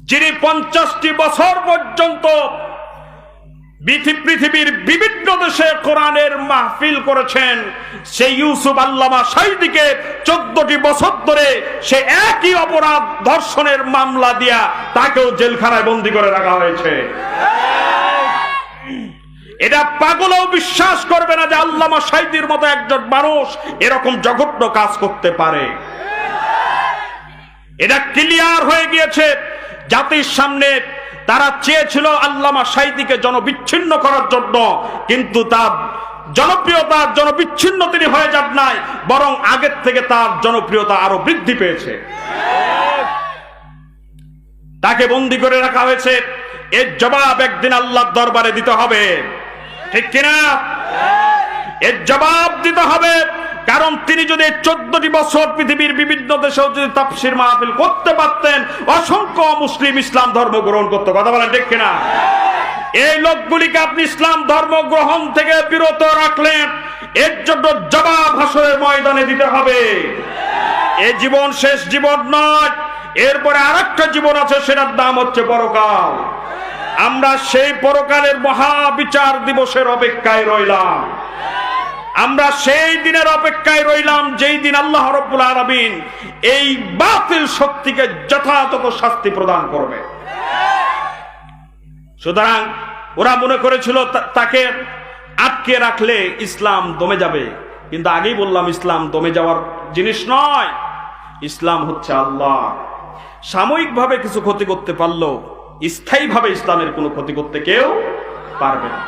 যিনি 50টি বছর পর্যন্ত পৃথিবীর বিভিন্ন দেশে কোরআনের মাহফিল করেছেন, সেই ইউসুফ আল্লামা সাঈদীকে 14টি বছর ধরে সে একই অপরাধ ধর্ষণের মামলা দিয়া তাকেও জেলখানায় বন্দী করে রাখা হয়েছে। এটা পাগলও বিশ্বাস করবে না যে আল্লামা সাঈদীর মতো একজন মানুষ এরকম জঘন্য কাজ করতে পারে। এটা ক্লিয়ার হয়ে গিয়েছে জাতির সামনে। তারা চেয়েছিল আল্লামা সাঈদীকে জনবিচ্ছিন্ন করার জন্য, কিন্তু তার জনপ্রিয়তার জনবিচ্ছিন্ন তিনি হয়ে যান নাই, বরং আগের থেকে তার জনপ্রিয়তা আরো বৃদ্ধি পেয়েছে। তাকে বন্দী করে রাখা হয়েছে, এর জবাব একদিন আল্লাহর দরবারে দিতে হবে, ঠিক কিনা? এর জবাব দিতে হবে। কারণ তিনি যদি 14টি বছর পৃথিবীর বিভিন্ন দেশেও যদি তাফসীর মাহফিল করতে পারতেন, অসংখ্য মুসলিম ইসলাম ধর্ম গ্রহণ করতে। কথা বলেন ঠিক কিনা? এই লোকগুলিকে আপনি ইসলাম ধর্ম গ্রহণ থেকে বিরত রাখলেন, এর জন্য জবাব হাসরের ময়দানে দিতে হবে। এই জীবন শেষ জীবন নয়, এরপরে আরেকটা জীবন আছে, সেটার নাম হচ্ছে পরকাল। আমরা সেই পরকালের মহাবিচার দিবসের অপেক্ষায় রইলাম। আমরা সেই দিনের অপেক্ষায় রইলাম যেই দিন আল্লাহ রাব্বুল আলামিন এই বাতিল শক্তিকে যথাযথ শাস্তি প্রদান করবে। সুতরাং ওরা মনে করেছিল তাকে আটকে রাখলে ইসলাম দমে যাবে, কিন্তু আগেই বললাম ইসলাম দমে যাওয়ার জিনিস নয়। ইসলাম হচ্ছে আল্লাহ। সাময়িকভাবে কিছু ক্ষতি করতে পারলেও স্থায়ীভাবে ইসলামের কোনো ক্ষতি করতে কেউ পারবে না।